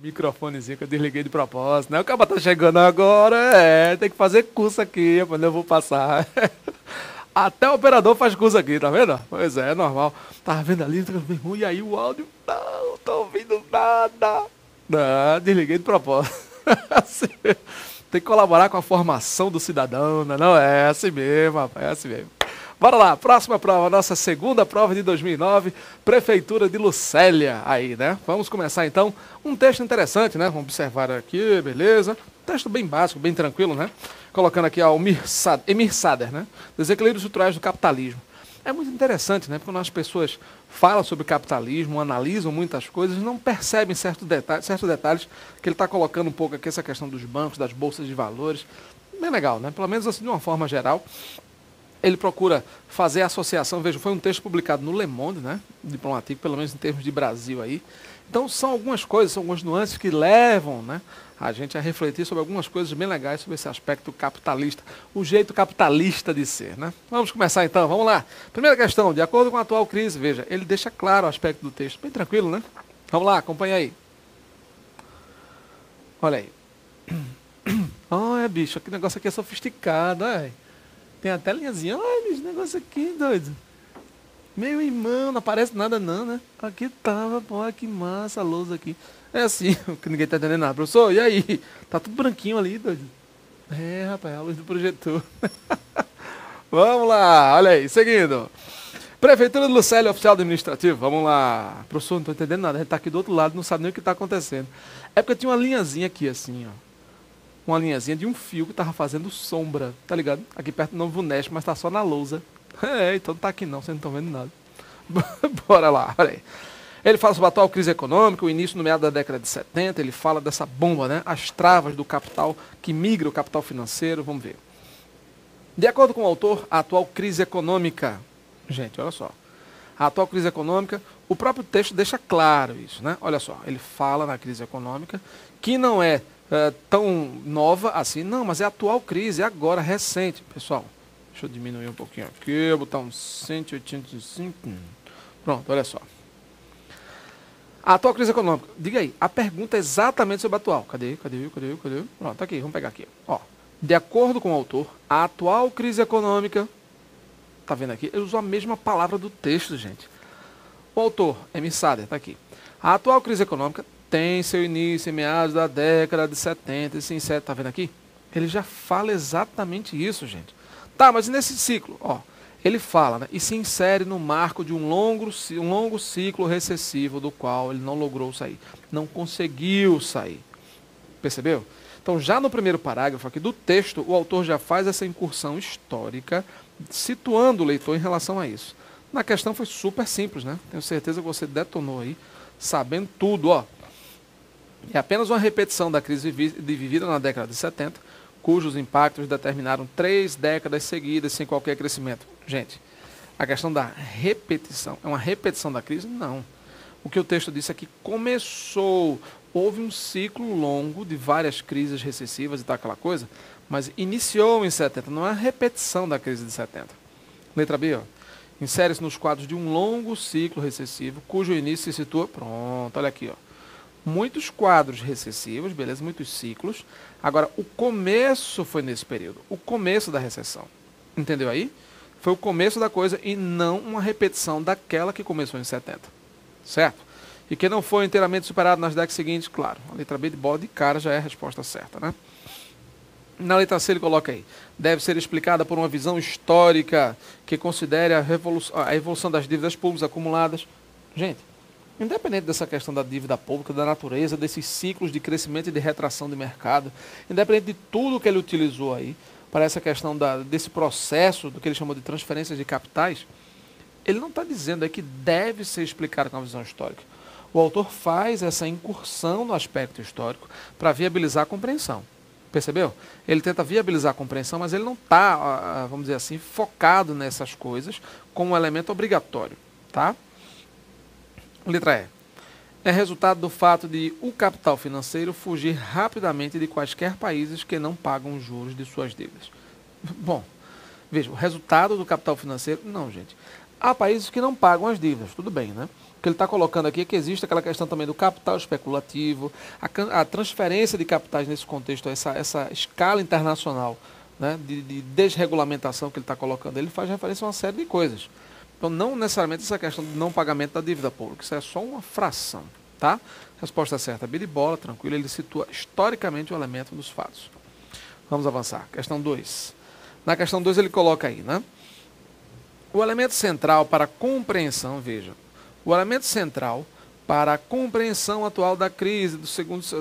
Microfonezinho que eu desliguei de propósito, né? O cara tá chegando agora, tem que fazer curso aqui, quando eu vou passar. Até o operador faz curso aqui, tá vendo? Pois é normal. Tava vendo ali, bem ruim, e aí o áudio, não tô ouvindo nada. Não, desliguei de propósito. Tem que colaborar com a formação do cidadão, né? Não é assim mesmo, rapaz, é assim mesmo. Bora lá, próxima prova, nossa segunda prova de 2009, Prefeitura de Lucélia, aí, né? Vamos começar então, um texto interessante, né? Vamos observar aqui, beleza? Texto bem básico, bem tranquilo, né? Colocando aqui ao Emir Sader, né? Desequilíbrios estruturais do capitalismo. É muito interessante, né? Porque quando as pessoas falam sobre capitalismo, analisam muitas coisas, não percebem certos detalhes que ele está colocando um pouco aqui, essa questão dos bancos, das bolsas de valores. Bem legal, né? Pelo menos assim, de uma forma geral. Ele procura fazer a associação, veja, foi um texto publicado no Le Monde, né, Diplomatique, pelo menos em termos de Brasil aí. Então são algumas coisas, são algumas nuances que levam, né, a gente a refletir sobre algumas coisas bem legais sobre esse aspecto capitalista, o jeito capitalista de ser, né. Vamos começar então, vamos lá. Primeira questão, de acordo com a atual crise, veja, ele deixa claro o aspecto do texto, bem tranquilo, né. Vamos lá, acompanha aí. Olha aí. Olha, bicho, que negócio aqui é sofisticado, olha. Tem até linhazinha. Olha, esse negócio aqui, doido. Meu irmão, não aparece nada não, né? Aqui tava, pô, que massa a lousa aqui. É assim, que ninguém tá entendendo nada. Professor, e aí? Tá tudo branquinho ali, doido. É, rapaz, a luz do projetor. Vamos lá, olha aí, seguindo. Prefeitura de Lucélia, oficial administrativo. Vamos lá. Professor, não tô entendendo nada. A gente tá aqui do outro lado, não sabe nem o que tá acontecendo. É porque tinha uma linhazinha aqui, assim, ó. Uma linhazinha de um fio que tava fazendo sombra, tá ligado? Aqui perto do Novo Neste, mas tá só na lousa. É, então não tá aqui não, vocês não estão vendo nada. Bora lá, olha aí. Ele fala sobre a atual crise econômica, o início no meado da década de 70, ele fala dessa bomba, né? As travas do capital, que migra o capital financeiro, vamos ver. De acordo com o autor, a atual crise econômica, gente, olha só. A atual crise econômica, o próprio texto deixa claro isso, né? Olha só, ele fala na crise econômica, que não é tão nova assim, não, mas é a atual crise, é agora, recente. Pessoal, deixa eu diminuir um pouquinho aqui, vou botar um 185. Pronto, olha só. A atual crise econômica, diga aí, a pergunta é exatamente sobre a atual. Cadê? Pronto, tá aqui, vamos pegar aqui. Ó, de acordo com o autor, a atual crise econômica, tá vendo aqui? Ele usou a mesma palavra do texto, gente. O autor, Emir Sader, tá aqui. A atual crise econômica tem seu início em meados da década de 70 e se insere, tá vendo aqui? Ele já fala exatamente isso, gente. Tá, mas nesse ciclo, ó, ele fala, né, e se insere no marco de um longo ciclo recessivo do qual ele não logrou sair, não conseguiu sair. Percebeu? Então, já no primeiro parágrafo aqui do texto, o autor já faz essa incursão histórica, situando o leitor em relação a isso. Na questão foi super simples, né? Tenho certeza que você detonou aí, sabendo tudo, ó. É apenas uma repetição da crise vivida na década de 70, cujos impactos determinaram 3 décadas seguidas sem qualquer crescimento. Gente, a questão da repetição, é uma repetição da crise? Não. O que o texto disse é que começou, houve um ciclo longo de várias crises recessivas e tal, aquela coisa, mas iniciou em 70, não é uma repetição da crise de 70. Letra B, ó. Insere-se nos quadros de um longo ciclo recessivo, cujo início se situa... Pronto, olha aqui, ó. Muitos quadros recessivos, beleza, muitos ciclos. Agora, o começo foi nesse período, o começo da recessão. Entendeu aí? Foi o começo da coisa e não uma repetição daquela que começou em 70. Certo? E que não foi inteiramente superado nas décadas seguintes, claro. A letra B de bola de cara já é a resposta certa, né? Na letra C ele coloca aí, deve ser explicada por uma visão histórica que considere a evolução das dívidas públicas acumuladas. Gente, independente dessa questão da dívida pública, da natureza, desses ciclos de crescimento e de retração de mercado, independente de tudo que ele utilizou aí, para essa questão desse processo, do que ele chamou de transferências de capitais, ele não está dizendo aí que deve ser explicado com a visão histórica. O autor faz essa incursão no aspecto histórico para viabilizar a compreensão. Percebeu? Ele tenta viabilizar a compreensão, mas ele não está, vamos dizer assim, focado nessas coisas como um elemento obrigatório. Tá? Letra E. É resultado do fato de o capital financeiro fugir rapidamente de quaisquer países que não pagam os juros de suas dívidas. Bom, veja, o resultado do capital financeiro... Não, gente. Há países que não pagam as dívidas, tudo bem, né? que ele está colocando aqui é que existe aquela questão também do capital especulativo, a transferência de capitais nesse contexto, essa escala internacional, né, de desregulamentação que ele está colocando. Ele faz referência a uma série de coisas. Então, não necessariamente essa questão de não pagamento da dívida pública, isso é só uma fração. Tá? Resposta certa, biribola, tranquilo, ele situa historicamente o elemento dos fatos. Vamos avançar. Questão 2. Na questão 2 ele coloca aí, né? O elemento central para a compreensão, veja, o elemento central para a compreensão atual da crise,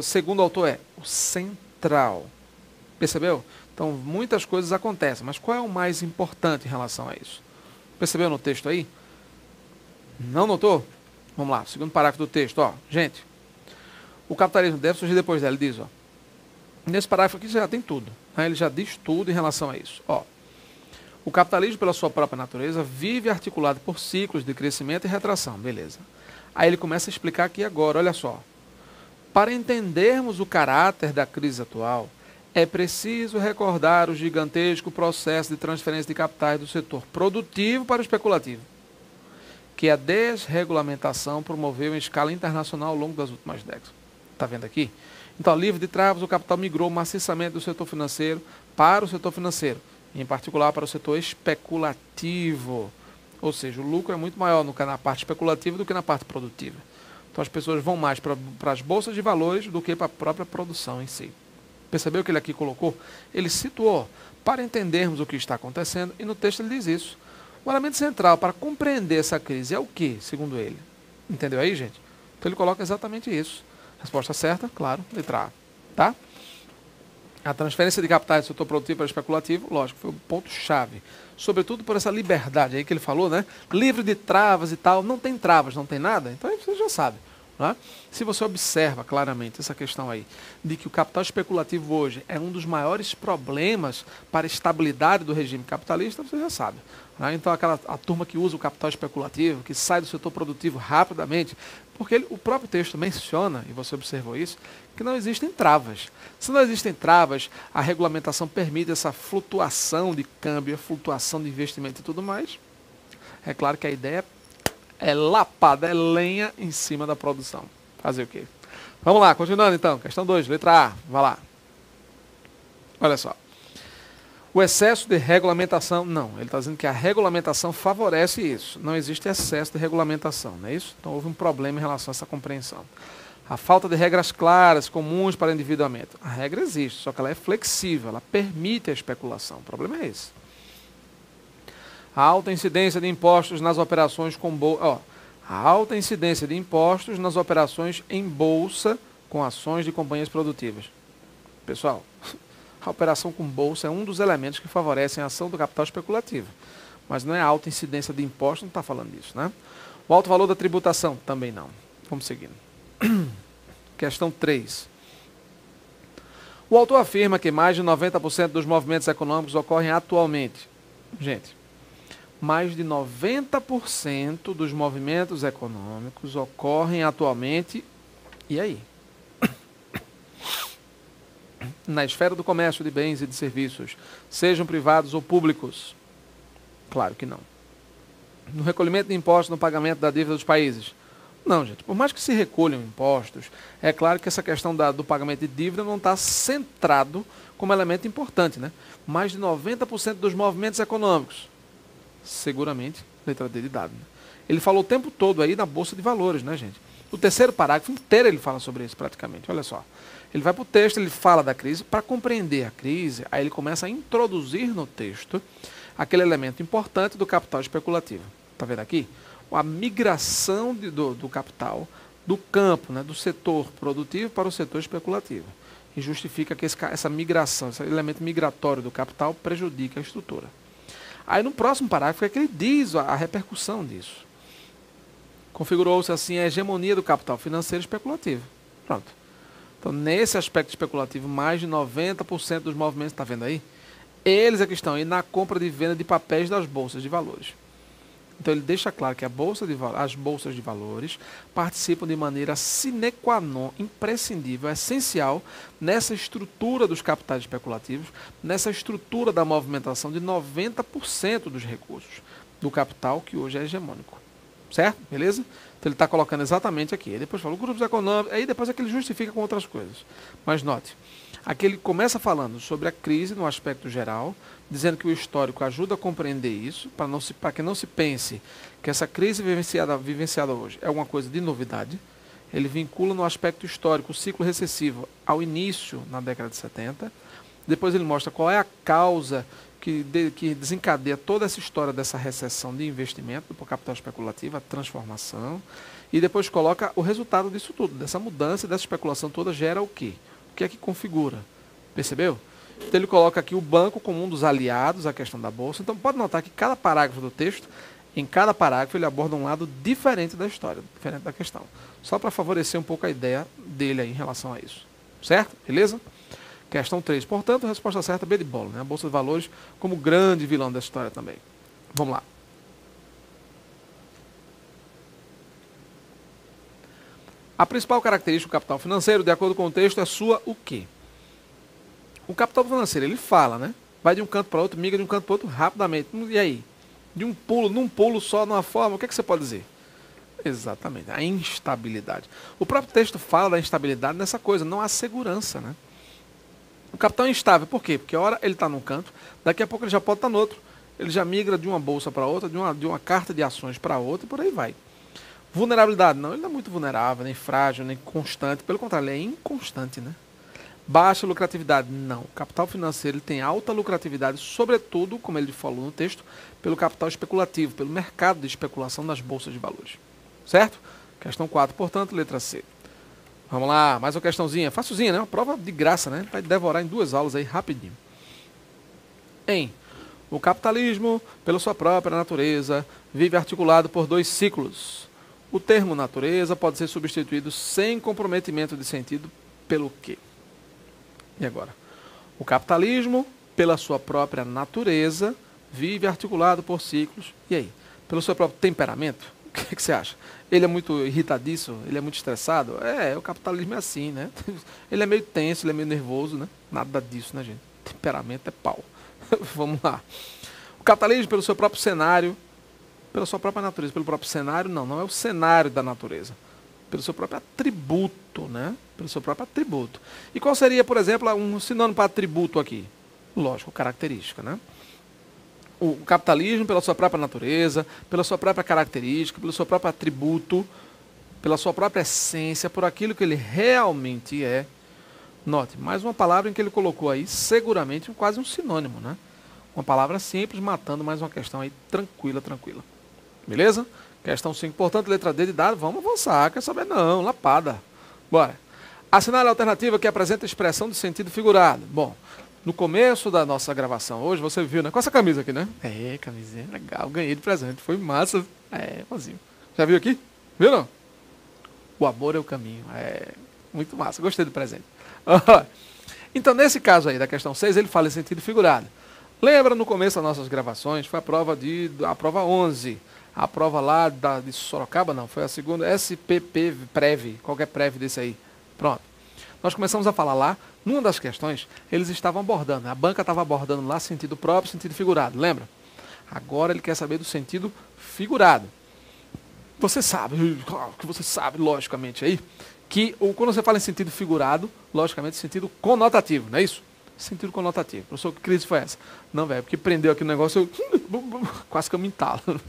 segundo o autor, é o central. Percebeu? Então, muitas coisas acontecem, mas qual é o mais importante em relação a isso? Percebeu no texto aí? Não notou? Vamos lá, segundo parágrafo do texto. Ó, gente, o capitalismo deve surgir depois dela. Ele diz, ó, nesse parágrafo aqui já tem tudo. Né? Ele já diz tudo em relação a isso. Ó, o capitalismo, pela sua própria natureza, vive articulado por ciclos de crescimento e retração. Beleza. Aí ele começa a explicar aqui agora, olha só. Para entendermos o caráter da crise atual, é preciso recordar o gigantesco processo de transferência de capitais do setor produtivo para o especulativo, que a desregulamentação promoveu em escala internacional ao longo das últimas décadas. Está vendo aqui? Então, livre de travas, o capital migrou maciçamente do setor financeiro para o setor financeiro, em particular para o setor especulativo. Ou seja, o lucro é muito maior na parte especulativa do que na parte produtiva. Então, as pessoas vão mais para as bolsas de valores do que para a própria produção em si. Percebeu o que ele aqui colocou? Ele situou para entendermos o que está acontecendo, e no texto ele diz isso. O elemento central para compreender essa crise é o que, segundo ele? Entendeu aí, gente? Então ele coloca exatamente isso. Resposta certa, claro, letra A. Tá? A transferência de capitais do setor produtivo para o especulativo, lógico, foi o ponto-chave. Sobretudo por essa liberdade aí que ele falou, né? Livre de travas e tal. Não tem travas, não tem nada. Então aí você já sabe. Né? Se você observa claramente essa questão aí, de que o capital especulativo hoje é um dos maiores problemas para a estabilidade do regime capitalista, você já sabe. Né? Então a turma que usa o capital especulativo, que sai do setor produtivo rapidamente, porque o próprio texto menciona, e você observou isso, que não existem travas. Se não existem travas, a regulamentação permite essa flutuação de câmbio, a flutuação de investimento e tudo mais. É claro que a ideia é lapada, é lenha em cima da produção. Fazer o quê? Vamos lá, continuando então. Questão 2, letra A. Vai lá. Olha só. O excesso de regulamentação, não. Ele está dizendo que a regulamentação favorece isso. Não existe excesso de regulamentação, não é isso? Então houve um problema em relação a essa compreensão. A falta de regras claras, comuns para o endividamento. A regra existe, só que ela é flexível, ela permite a especulação. O problema é esse. A alta incidência de impostos nas operações com bolsa. A alta incidência de impostos nas operações em bolsa com ações de companhias produtivas. Pessoal, a operação com bolsa é um dos elementos que favorecem a ação do capital especulativo. Mas não é a alta incidência de impostos, não está falando disso, né? O alto valor da tributação, também não. Vamos seguindo. Questão 3. O autor afirma que mais de 90% dos movimentos econômicos ocorrem atualmente. Gente, mais de 90% dos movimentos econômicos ocorrem atualmente, e aí? Na esfera do comércio de bens e de serviços, sejam privados ou públicos? Claro que não. No recolhimento de impostos, no pagamento da dívida dos países? Não, gente. Por mais que se recolham impostos, é claro que essa questão do pagamento de dívida não está centrado como elemento importante, né? Mais de 90% dos movimentos econômicos, seguramente, letra D de dado. Né? Ele falou o tempo todo aí na Bolsa de Valores, né, gente? O terceiro parágrafo inteiro ele fala sobre isso praticamente, olha só. Ele vai para o texto, ele fala da crise, para compreender a crise, aí ele começa a introduzir no texto aquele elemento importante do capital especulativo. Está vendo aqui? A migração do capital do campo, né, do setor produtivo para o setor especulativo. E justifica que essa migração, esse elemento migratório do capital prejudica a estrutura. Aí no próximo parágrafo é que ele diz a repercussão disso. Configurou-se assim a hegemonia do capital financeiro especulativo. Pronto. Então, nesse aspecto especulativo, mais de 90% dos movimentos, está vendo aí? Eles é que estão aí na compra e venda de papéis das bolsas de valores. Então, ele deixa claro que as bolsas de valores participam de maneira sine qua non, imprescindível, essencial, nessa estrutura dos capitais especulativos, nessa estrutura da movimentação de 90% dos recursos do capital que hoje é hegemônico. Certo? Beleza? Então ele está colocando exatamente aqui. Aí depois fala grupos econômicos, aí depois é que ele justifica com outras coisas. Mas note, aqui ele começa falando sobre a crise no aspecto geral, dizendo que o histórico ajuda a compreender isso, para que não se pense que essa crise vivenciada hoje é alguma coisa de novidade. Ele vincula no aspecto histórico o ciclo recessivo ao início, na década de 70. Depois ele mostra qual é a causa que desencadeia toda essa história dessa recessão de investimento do capital especulativo, a transformação. E depois coloca o resultado disso tudo, dessa mudança, dessa especulação toda gera o quê? O que é que configura? Percebeu? Então ele coloca aqui o banco como um dos aliados à questão da bolsa. Então pode notar que cada parágrafo do texto, em cada parágrafo ele aborda um lado diferente da história, diferente da questão. Só para favorecer um pouco a ideia dele aí em relação a isso. Certo? Beleza? Questão 3. Portanto, a resposta certa é B de bola, né? A Bolsa de Valores como grande vilão dessa história também. Vamos lá. A principal característica do capital financeiro, de acordo com o texto, é sua o quê? O capital financeiro, ele fala, né? Vai de um canto para outro, migra de um canto para outro rapidamente. E aí? De um pulo, num pulo só, numa forma, o que é que você pode dizer? Exatamente, a instabilidade. O próprio texto fala da instabilidade nessa coisa, não há segurança, né? O capital é instável, por quê? Porque a hora ele está num canto, daqui a pouco ele já pode estar no outro. Ele já migra de uma bolsa para outra, de uma carta de ações para outra e por aí vai. Vulnerabilidade, não, ele não é muito vulnerável, nem frágil, nem constante, pelo contrário, ele é inconstante, né? Baixa lucratividade, não. O capital financeiro ele tem alta lucratividade, sobretudo, como ele falou no texto, pelo capital especulativo, pelo mercado de especulação das bolsas de valores. Certo? Questão 4, portanto, letra C. Vamos lá, mais uma questãozinha, facilzinha, né? Uma prova de graça, né? Vai devorar em 2 aulas aí, rapidinho. O capitalismo, pela sua própria natureza, vive articulado por 2 ciclos. O termo natureza pode ser substituído sem comprometimento de sentido pelo quê? E agora? O capitalismo, pela sua própria natureza, vive articulado por ciclos. E aí? Pelo seu próprio temperamento? O que você acha? Ele é muito irritadiço? Ele é muito estressado? O capitalismo é assim, né? Ele é meio tenso, ele é meio nervoso, né? Nada disso, né, gente? Temperamento é pau. Vamos lá. O capitalismo, pelo seu próprio cenário, pela sua própria natureza, pelo próprio cenário, não é o cenário da natureza. Pelo seu próprio atributo, né? Pelo seu próprio atributo. E qual seria, por exemplo, um sinônimo para atributo aqui? Lógico, característica, né? O capitalismo, pela sua própria natureza, pela sua própria característica, pelo seu próprio atributo, pela sua própria essência, por aquilo que ele realmente é. Note, mais uma palavra em que ele colocou aí, seguramente quase um sinônimo, né? Uma palavra simples, matando mais uma questão aí, tranquila. Beleza? Questão 5, portanto, letra D de dado, vamos avançar, quer saber não, lapada. Bora. Assinale a alternativa que apresenta a expressão de sentido figurado. Bom, no começo da nossa gravação hoje, você viu, né? Com essa camisa aqui, né? Camisinha legal, ganhei de presente, foi massa. Fazinho. Já viu aqui? Viu não? O amor é o caminho. Muito massa, gostei do presente. Então, nesse caso aí, da questão 6, ele fala em sentido figurado. Lembra no começo das nossas gravações, foi a prova 11. A prova lá de Sorocaba, não, foi a segunda, SPP Prev, qualquer Prev desse aí. Pronto. Nós começamos a falar lá, numa das questões, eles estavam abordando, a banca estava abordando lá sentido próprio, sentido figurado, lembra? Agora ele quer saber do sentido figurado. Você sabe, logicamente aí, que quando você fala em sentido figurado, logicamente sentido conotativo, não é isso? Sentido conotativo. Professor, que crise foi essa? Não, velho, porque prendeu aqui no negócio, eu quase que eu me entalo.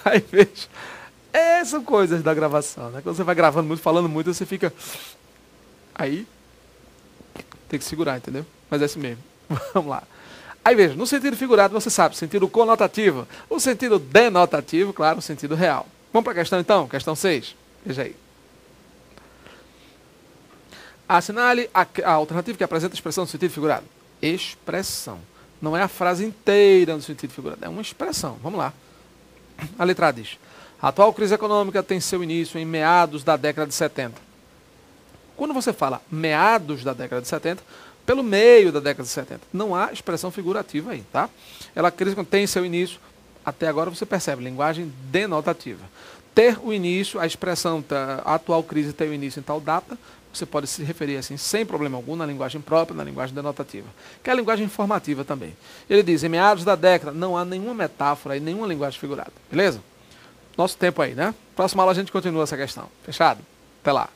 Aí veja, são coisas da gravação, né? Quando você vai gravando muito, falando muito, você fica. Aí tem que segurar, entendeu? Mas é assim mesmo. Vamos lá. Aí veja, no sentido figurado, você sabe, sentido conotativo, o sentido denotativo, claro, o sentido real. Vamos para a questão então, questão 6. Veja aí. Assinale a alternativa que apresenta a expressão no sentido figurado. Expressão. Não é a frase inteira no sentido figurado, é uma expressão. Vamos lá. A letra A diz: a atual crise econômica tem seu início em meados da década de 70. Quando você fala meados da década de 70, pelo meio da década de 70, não há expressão figurativa aí, tá? A crise tem seu início, até agora você percebe, linguagem denotativa. Ter o início, a expressão, a atual crise tem o início em tal data, você pode se referir assim, sem problema algum, na linguagem própria, na linguagem denotativa, que é a linguagem informativa também. Ele diz, em meados da década, não há nenhuma metáfora e nenhuma linguagem figurada, beleza? nosso tempo aí, né? Próxima aula a gente continua essa questão. Fechado? Até lá.